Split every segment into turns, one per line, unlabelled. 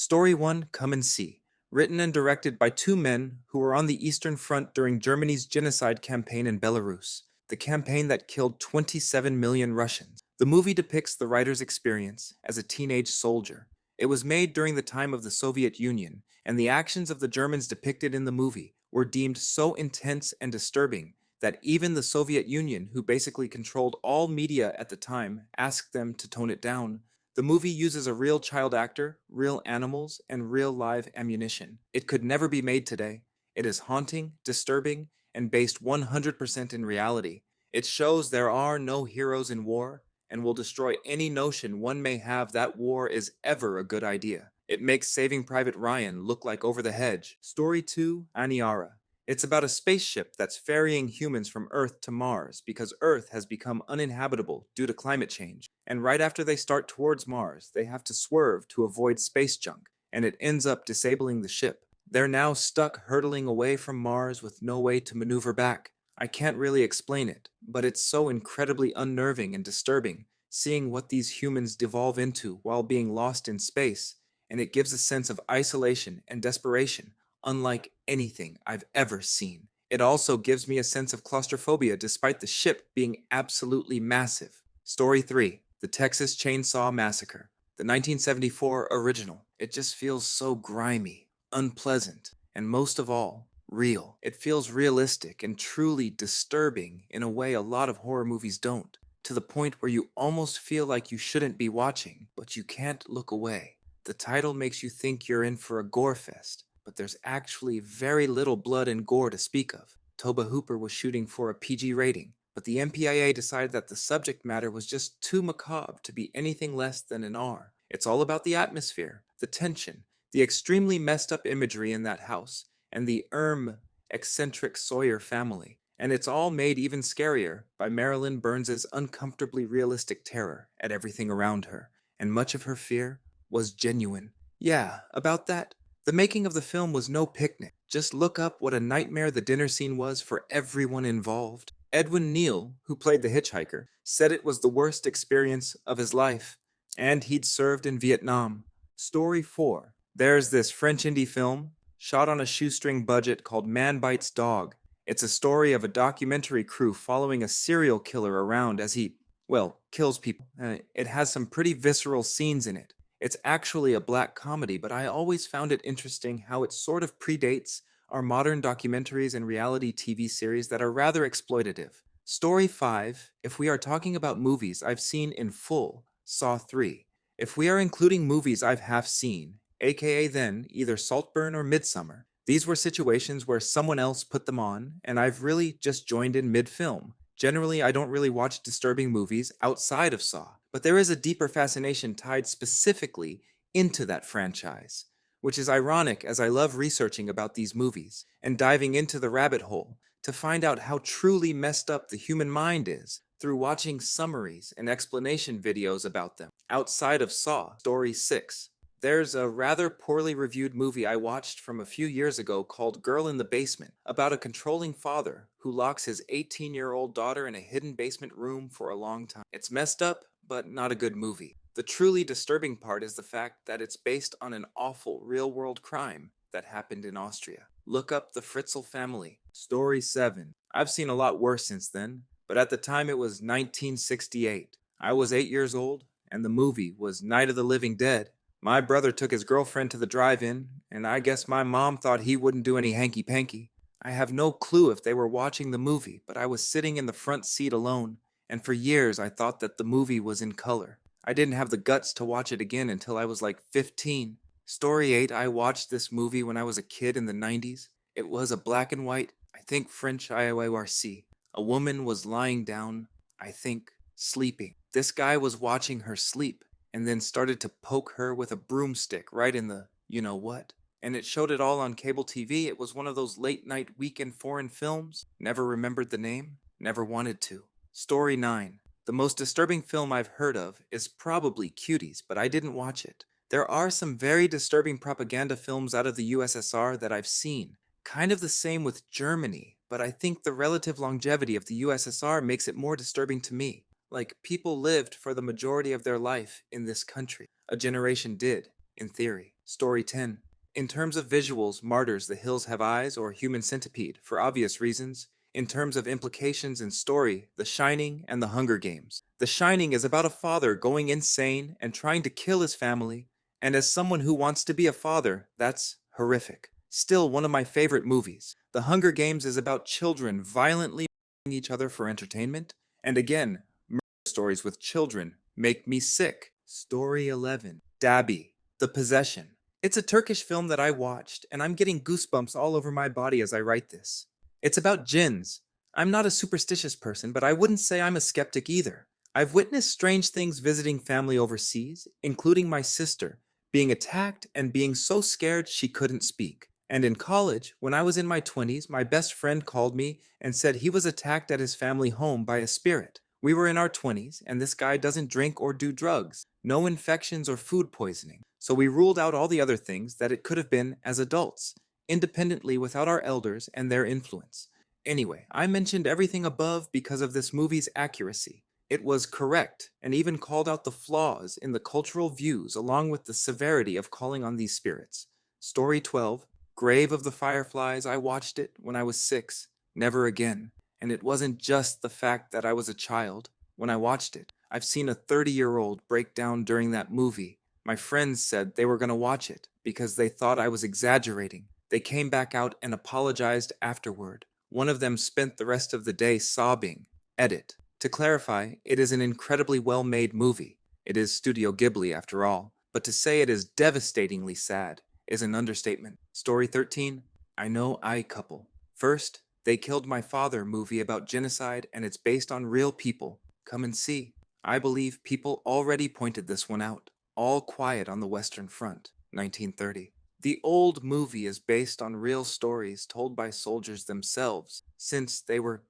Story 1, Come and See. Written and directed by two men who were on the Eastern Front during Germany's genocide campaign in Belarus, the campaign that killed 27 million Russians. The movie depicts the writer's experience as a teenage soldier. It was made during the time of the Soviet Union, and the actions of the Germans depicted in the movie were deemed so intense and disturbing that even the Soviet Union, who basically controlled all media at the time, asked them to tone it down. The movie uses a real child actor, real animals, and real live ammunition. It could never be made today. It is haunting, disturbing, and based 100% in reality. It shows there are no heroes in war and will destroy any notion one may have that war is ever a good idea. It makes Saving Private Ryan look like over the hedge. Story 2, Anara. It's about a spaceship that's ferrying humans from Earth to Mars because Earth has become uninhabitable due to climate change. And right after they start towards Mars, they have to swerve to avoid space junk, and it ends up disabling the ship. They're now stuck hurtling away from Mars with no way to maneuver back. I can't really explain it, but it's so incredibly unnerving and disturbing seeing what these humans devolve into while being lost in space, and it gives a sense of isolation and desperation unlike anything I've ever seen. It also gives me a sense of claustrophobia despite the ship being absolutely massive. Story 3, The Texas Chainsaw Massacre. The 1974 original. It just feels so grimy, unpleasant, and most of all, real. It feels realistic and truly disturbing in a way a lot of horror movies don't, to the point where you almost feel like you shouldn't be watching, but you can't look away. The title makes you think you're in for a gore fest, but there's actually very little blood and gore to speak of. Toba Hooper was shooting for a PG rating, but the MPAA decided that the subject matter was just too macabre to be anything less than an R. It's all about the atmosphere, the tension, the extremely messed up imagery in that house, and the eccentric Sawyer family. And it's all made even scarier by Marilyn Burns' uncomfortably realistic terror at everything around her, and much of her fear was genuine. Yeah, about that. The making of the film was no picnic. Just look up what a nightmare the dinner scene was for everyone involved. Edwin Neal, who played the hitchhiker, said it was the worst experience of his life, and he'd served in Vietnam. Story 4. There's this French indie film, shot on a shoestring budget called Man Bites Dog. It's a story of a documentary crew following a serial killer around as he, well, kills people. It has some pretty visceral scenes in it. It's actually a black comedy, but I always found it interesting how it sort of predates our modern documentaries and reality TV series that are rather exploitative. Story 5, if we are talking about movies I've seen in full, Saw 3. If we are including movies I've half seen, aka then either Saltburn or Midsommar, these were situations where someone else put them on, and I've really just joined in mid-film. Generally, I don't really watch disturbing movies outside of Saw, but there is a deeper fascination tied specifically into that franchise, which is ironic as I love researching about these movies and diving into the rabbit hole to find out how truly messed up the human mind is through watching summaries and explanation videos about them. Outside of Saw, Story 6. There's a rather poorly reviewed movie I watched from a few years ago called Girl in the Basement, about a controlling father who locks his 18-year-old daughter in a hidden basement room for a long time. It's messed up, but not a good movie. The truly disturbing part is the fact that it's based on an awful real-world crime that happened in Austria. Look up the Fritzl family. Story 7. I've seen a lot worse since then, but at the time it was 1968. I was 8 years old, and the movie was Night of the Living Dead. My brother took his girlfriend to the drive-in, and I guess my mom thought he wouldn't do any hanky-panky. I have no clue if they were watching the movie, but I was sitting in the front seat alone, and for years I thought that the movie was in color. I didn't have the guts to watch it again until I was like 15. Story 8, I watched this movie when I was a kid in the 90s. It was a black and white, I think French IORC. A woman was lying down, I think, sleeping. This guy was watching her sleep, and then started to poke her with a broomstick right in the you-know-what. And it showed it all on cable TV. It was one of those late-night weekend foreign films. Never remembered the name. Never wanted to. Story 9. The most disturbing film I've heard of is probably Cuties, but I didn't watch it. There are some very disturbing propaganda films out of the USSR that I've seen. Kind of the same with Germany, but I think the relative longevity of the USSR makes it more disturbing to me. Like, people lived for the majority of their life in this country. A generation did, in theory. Story 10. In terms of visuals, Martyrs, The Hills Have Eyes, or Human Centipede, for obvious reasons. In terms of implications and story, The Shining and The Hunger Games. The Shining is about a father going insane and trying to kill his family, and as someone who wants to be a father, that's horrific. Still one of my favorite movies. The Hunger Games is about children violently murdering each other for entertainment, and again, murder stories with children make me sick. Story 11. Dabby the Possession. It's a Turkish film that I watched, and I'm getting goosebumps all over my body as I write this. It's about jinns. I'm not a superstitious person, but I wouldn't say I'm a skeptic either. I've witnessed strange things visiting family overseas, including my sister, being attacked and being so scared she couldn't speak. And in college, when I was in my 20s, my best friend called me and said he was attacked at his family home by a spirit. We were in our 20s, and this guy doesn't drink or do drugs, no infections or food poisoning. So we ruled out all the other things that it could have been as adults, independently without our elders and their influence. Anyway, I mentioned everything above because of this movie's accuracy. It was correct, and even called out the flaws in the cultural views along with the severity of calling on these spirits. Story 12. Grave of the Fireflies. I watched it when I was 6. Never again. And it wasn't just the fact that I was a child when I watched it. I've seen a 30-year-old break down during that movie. My friends said they were going to watch it because they thought I was exaggerating. They came back out and apologized afterward. One of them spent the rest of the day sobbing. Edit. To clarify, it is an incredibly well-made movie. It is Studio Ghibli after all. But to say it is devastatingly sad is an understatement. Story 13. I Know I Couple. First, They Killed My Father movie about genocide, and it's based on real people. Come and see. I believe people already pointed this one out. All Quiet on the Western Front, 1930. The old movie is based on real stories told by soldiers themselves, since they were,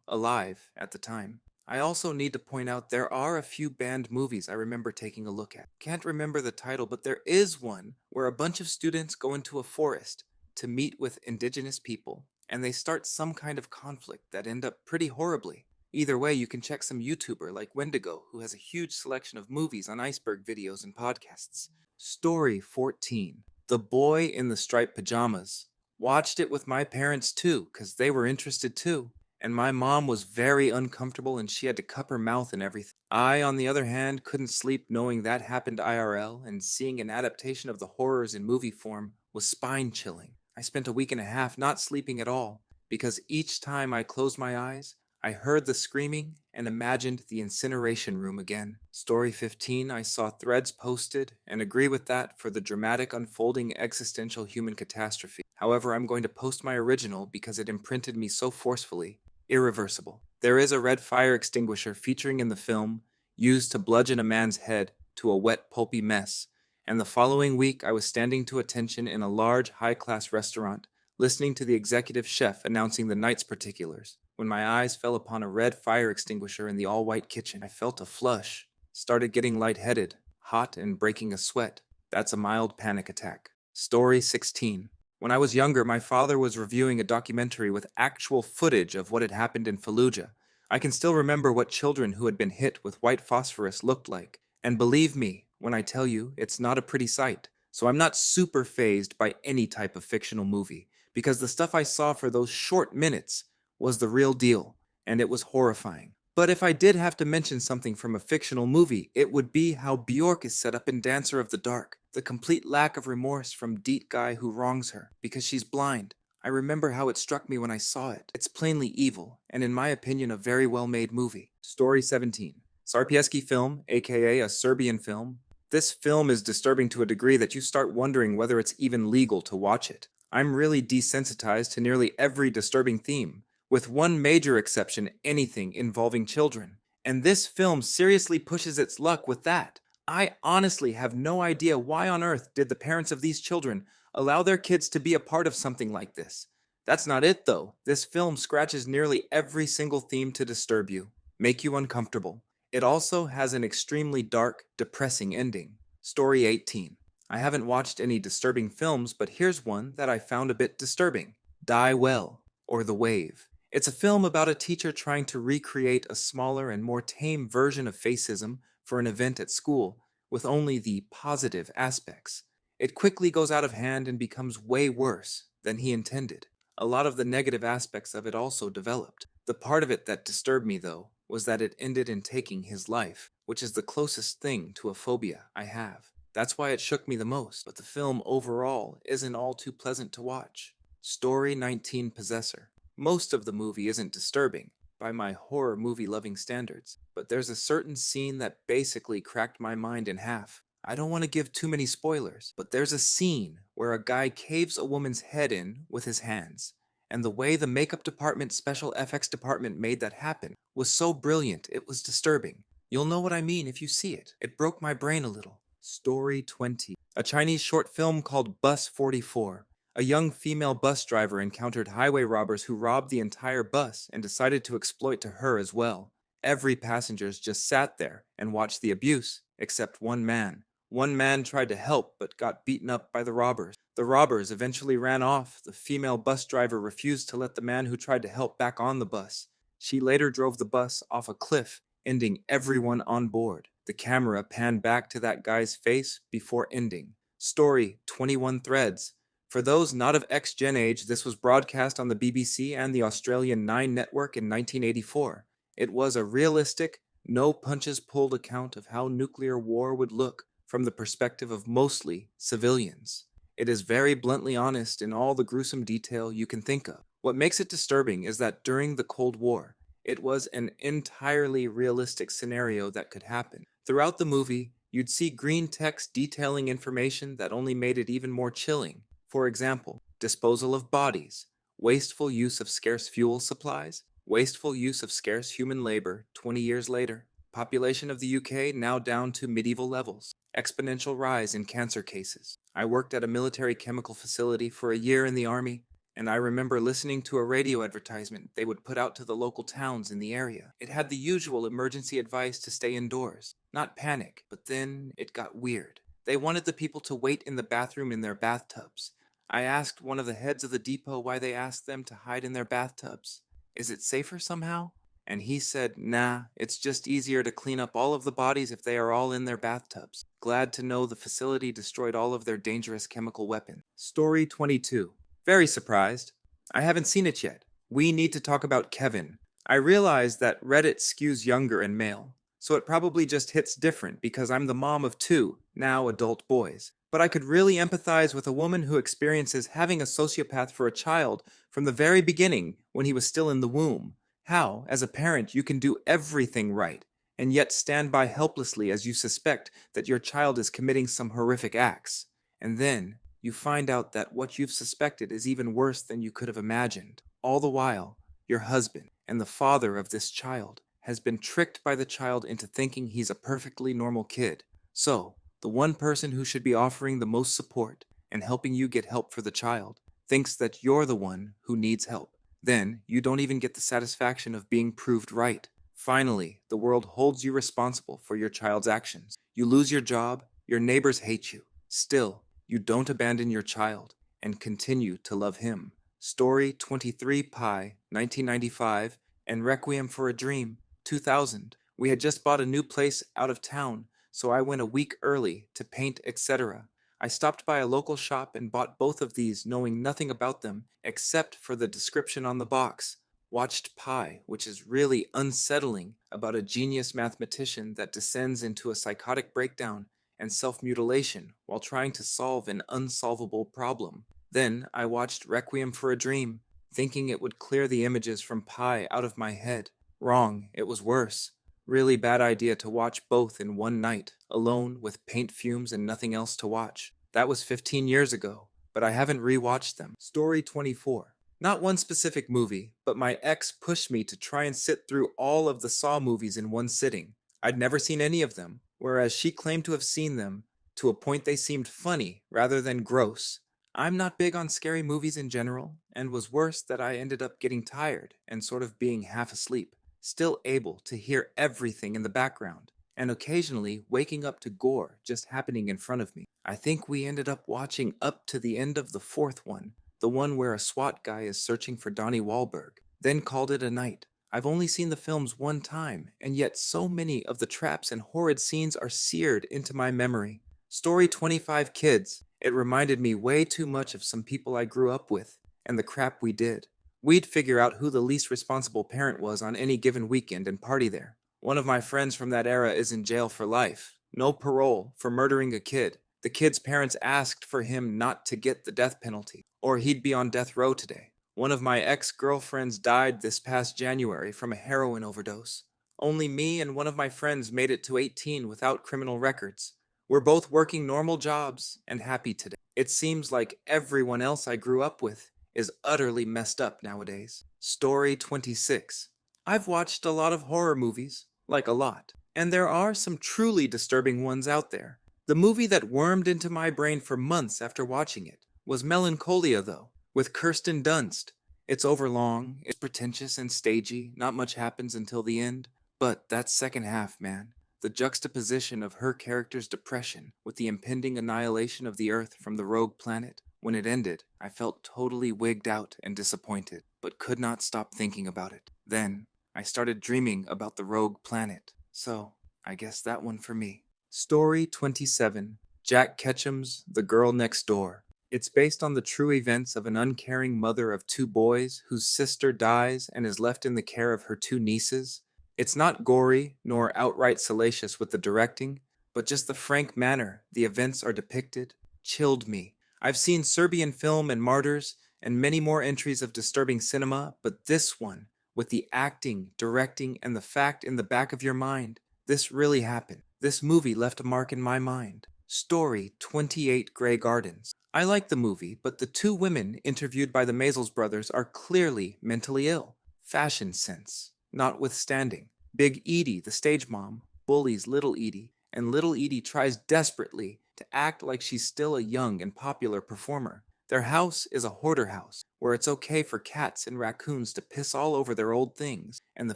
alive at the time. I also need to point out there are a few banned movies I remember taking a look at. Can't remember the title, but there is one where a bunch of students go into a forest to meet with indigenous people, and they start some kind of conflict that end up pretty horribly. Either way, you can check some YouTuber like Wendigo, who has a huge selection of movies on iceberg videos and podcasts. Story 14. The Boy in the Striped Pajamas. Watched it with my parents too, because they were interested too. And my mom was very uncomfortable and she had to cup her mouth and everything. I, on the other hand, couldn't sleep knowing that happened IRL, and seeing an adaptation of the horrors in movie form was spine-chilling. I spent a week and a half not sleeping at all, because each time I closed my eyes, I heard the screaming and imagined the incineration room again. Story 15. I saw threads posted and agree with that for the dramatic unfolding existential human catastrophe. However, I'm going to post my original because it imprinted me so forcefully. Irreversible. There is a red fire extinguisher featuring in the film, used to bludgeon a man's head to a wet, pulpy mess, and the following week I was standing to attention in a large, high-class restaurant, listening to the executive chef announcing the night's particulars, when my eyes fell upon a red fire extinguisher in the all-white kitchen. I felt a flush, started getting lightheaded, hot and breaking a sweat. That's a mild panic attack. Story 16. When I was younger, my father was reviewing a documentary with actual footage of what had happened in Fallujah. I can still remember what children who had been hit with white phosphorus looked like, and believe me when I tell you it's not a pretty sight. So I'm not super fazed by any type of fictional movie, because the stuff I saw for those short minutes was the real deal, and it was horrifying. But if I did have to mention something from a fictional movie, it would be how Bjork is set up in Dancer of the Dark. The complete lack of remorse from Deet guy who wrongs her because she's blind. I remember how it struck me when I saw it. It's plainly evil, and in my opinion a very well-made movie. Story 17. Serbian Film, aka a Serbian film. This film is disturbing to a degree that you start wondering whether it's even legal to watch it. I'm really desensitized to nearly every disturbing theme, with one major exception: anything involving children. And this film seriously pushes its luck with that. I honestly have no idea why on earth did the parents of these children allow their kids to be a part of something like this. That's not it though. This film scratches nearly every single theme to disturb you, make you uncomfortable. It also has an extremely dark, depressing ending. Story 18. I haven't watched any disturbing films, but here's one that I found a bit disturbing. Die Well, or The Wave. It's a film about a teacher trying to recreate a smaller and more tame version of fascism for an event at school, with only the positive aspects. It quickly goes out of hand and becomes way worse than he intended. A lot of the negative aspects of it also developed. The part of it that disturbed me, though, was that it ended in taking his life, which is the closest thing to a phobia I have. That's why it shook me the most, but the film overall isn't all too pleasant to watch. Story 19 Possessor. Most of the movie isn't disturbing, by my horror movie loving standards, but there's a certain scene that basically cracked my mind in half. I don't want to give too many spoilers, but there's a scene where a guy caves a woman's head in with his hands. And the way the makeup department, special effects department made that happen was so brilliant, it was disturbing. You'll know what I mean if you see it. It broke my brain a little. Story 20. A Chinese short film called Bus 44. A young female bus driver encountered highway robbers who robbed the entire bus and decided to exploit to her as well. Every passenger just sat there and watched the abuse, except one man. One man tried to help but got beaten up by the robbers. The robbers eventually ran off. The female bus driver refused to let the man who tried to help back on the bus. She later drove the bus off a cliff, ending everyone on board. The camera panned back to that guy's face before ending. Story 21 Threads. For those not of X-Gen age, this was broadcast on the BBC and the Australian 9 network in 1984. It was a realistic, no punches pulled account of how nuclear war would look from the perspective of mostly civilians. It is very bluntly honest in all the gruesome detail you can think of. What makes it disturbing is that during the Cold War, it was an entirely realistic scenario that could happen. Throughout the movie, you'd see green text detailing information that only made it even more chilling. For example, disposal of bodies, wasteful use of scarce fuel supplies, wasteful use of scarce human labor 20 years later, population of the UK now down to medieval levels, exponential rise in cancer cases. I worked at a military chemical facility for a year in the army, and I remember listening to a radio advertisement they would put out to the local towns in the area. It had the usual emergency advice to stay indoors, not panic, but then it got weird. They wanted the people to wait in the bathroom in their bathtubs. I asked one of the heads of the depot why they asked them to hide in their bathtubs. Is it safer somehow? And he said, nah, it's just easier to clean up all of the bodies if they are all in their bathtubs. Glad to know the facility destroyed all of their dangerous chemical weapons. Story 22. Very surprised. I haven't seen it yet. We need to talk about Kevin. I realize that Reddit skews younger and male, so it probably just hits different because I'm the mom of two, now adult boys. But I could really empathize with a woman who experiences having a sociopath for a child from the very beginning when he was still in the womb. How, as a parent, you can do everything right, and yet stand by helplessly as you suspect that your child is committing some horrific acts. And then, you find out that what you've suspected is even worse than you could have imagined. All the while, your husband, and the father of this child, has been tricked by the child into thinking he's a perfectly normal kid. So, the one person who should be offering the most support and helping you get help for the child thinks that you're the one who needs help. Then, you don't even get the satisfaction of being proved right. Finally, the world holds you responsible for your child's actions. You lose your job, your neighbors hate you. Still, you don't abandon your child and continue to love him. Story 23 Pi, 1995, and Requiem for a Dream, 2000. We had just bought a new place out of town, so I went a week early to paint, etc. I stopped by a local shop and bought both of these, knowing nothing about them except for the description on the box. Watched Pi, which is really unsettling, about a genius mathematician that descends into a psychotic breakdown and self-mutilation while trying to solve an unsolvable problem. Then I watched Requiem for a Dream, thinking it would clear the images from Pi out of my head. Wrong, it was worse. Really bad idea to watch both in one night, alone with paint fumes and nothing else to watch. That was 15 years ago, but I haven't rewatched them. Story 24. Not one specific movie, but my ex pushed me to try and sit through all of the Saw movies in one sitting. I'd never seen any of them, whereas she claimed to have seen them to a point they seemed funny rather than gross. I'm not big on scary movies in general, and was worse that I ended up getting tired and sort of being half asleep, still able to hear everything in the background, and occasionally waking up to gore just happening in front of me. I think we ended up watching up to the end of the fourth one, the one where a SWAT guy is searching for Donnie Wahlberg, then called it a night. I've only seen the films one time, and yet so many of the traps and horrid scenes are seared into my memory. Story 25 Kids. It reminded me way too much of some people I grew up with and the crap we did. We'd figure out who the least responsible parent was on any given weekend and party there. One of my friends from that era is in jail for life. No parole for murdering a kid. The kid's parents asked for him not to get the death penalty, or he'd be on death row today. One of my ex-girlfriends died this past January from a heroin overdose. Only me and one of my friends made it to 18 without criminal records. We're both working normal jobs and happy today. It seems like everyone else I grew up with is utterly messed up nowadays. Story 26. I've watched a lot of horror movies, like a lot, and there are some truly disturbing ones out there. The movie that wormed into my brain for months after watching it was Melancholia, though, with Kirsten Dunst. It's overlong, it's pretentious and stagey, not much happens until the end, but that second half, man. The juxtaposition of her character's depression with the impending annihilation of the Earth from the rogue planet. When it ended, I felt totally wigged out and disappointed, but could not stop thinking about it. Then, I started dreaming about the rogue planet. So, I guess that one for me. Story 27. Jack Ketchum's The Girl Next Door. It's based on the true events of an uncaring mother of two boys whose sister dies and is left in the care of her two nieces. It's not gory nor outright salacious with the directing, but just the frank manner the events are depicted chilled me. I've seen Serbian Film and Martyrs and many more entries of disturbing cinema, but this one, with the acting, directing, and the fact in the back of your mind, this really happened. This movie left a mark in my mind. Story 28 Grey Gardens. I like the movie, but the two women interviewed by the Maisels brothers are clearly mentally ill. Fashion sense notwithstanding. Big Edie, the stage mom, bullies Little Edie, and Little Edie tries desperately to act like she's still a young and popular performer. Their house is a hoarder house, where it's okay for cats and raccoons to piss all over their old things, and the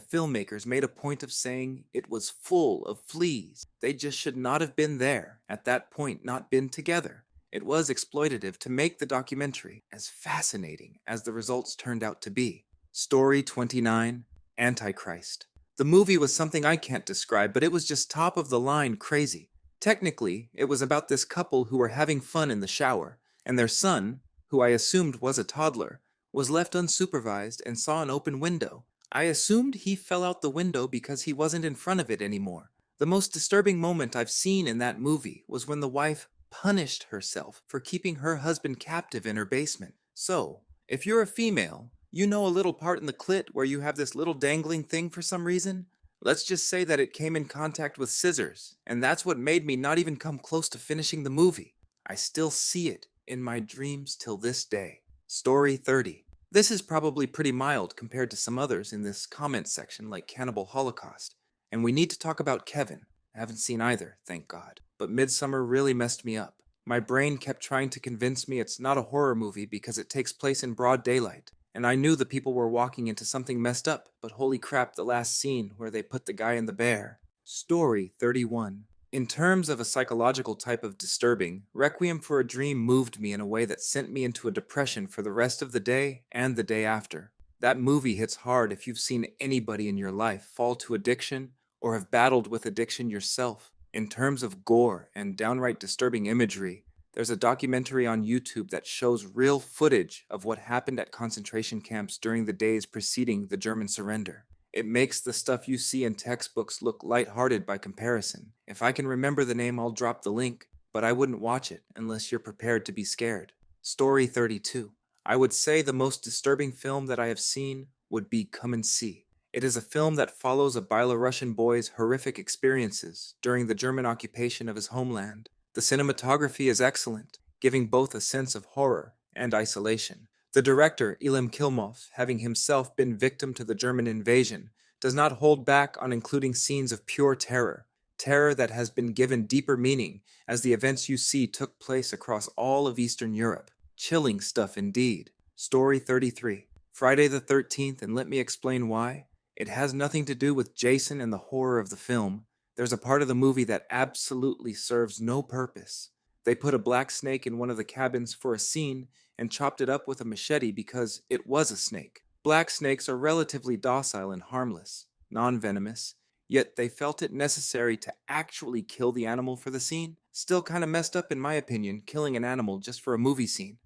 filmmakers made a point of saying it was full of fleas. They just should not have been there, at that point not been together. It was exploitative to make the documentary as fascinating as the results turned out to be. Story 29. Antichrist. The movie was something I can't describe, but it was just top of the line crazy. Technically, it was about this couple who were having fun in the shower, and their son, who I assumed was a toddler, was left unsupervised and saw an open window. I assumed he fell out the window because he wasn't in front of it anymore. The most disturbing moment I've seen in that movie was when the wife punished herself for keeping her husband captive in her basement. So, if you're a female, you know a little part in the clit where you have this little dangling thing for some reason? Let's just say that it came in contact with scissors, and that's what made me not even come close to finishing the movie. I still see it in my dreams till this day. Story 30. This is probably pretty mild compared to some others in this comment section like Cannibal Holocaust, and we need to talk about Kevin. I haven't seen either, thank God. But Midsommar really messed me up. My brain kept trying to convince me it's not a horror movie because it takes place in broad daylight. And I knew the people were walking into something messed up, but holy crap, the last scene where they put the guy in the bear. Story 31. In terms of a psychological type of disturbing, Requiem for a Dream moved me in a way that sent me into a depression for the rest of the day and the day after. That movie hits hard if you've seen anybody in your life fall to addiction or have battled with addiction yourself. In terms of gore and downright disturbing imagery, there's a documentary on YouTube that shows real footage of what happened at concentration camps during the days preceding the German surrender. It makes the stuff you see in textbooks look lighthearted by comparison. If I can remember the name, I'll drop the link, but I wouldn't watch it unless you're prepared to be scared. Story 32. I would say the most disturbing film that I have seen would be Come and See. It is a film that follows a Belarusian boy's horrific experiences during the German occupation of his homeland. The cinematography is excellent, giving both a sense of horror and isolation. The director, Ilham Kilmov, having himself been victim to the German invasion, does not hold back on including scenes of pure terror, terror that has been given deeper meaning as the events you see took place across all of Eastern Europe. Chilling stuff indeed. Story 33. Friday the 13th, and let me explain why. It has nothing to do with Jason and the horror of the film. There's a part of the movie that absolutely serves no purpose. They put a black snake in one of the cabins for a scene and chopped it up with a machete because it was a snake. Black snakes are relatively docile and harmless, non-venomous, yet they felt it necessary to actually kill the animal for the scene. Still kinda messed up in my opinion, killing an animal just for a movie scene.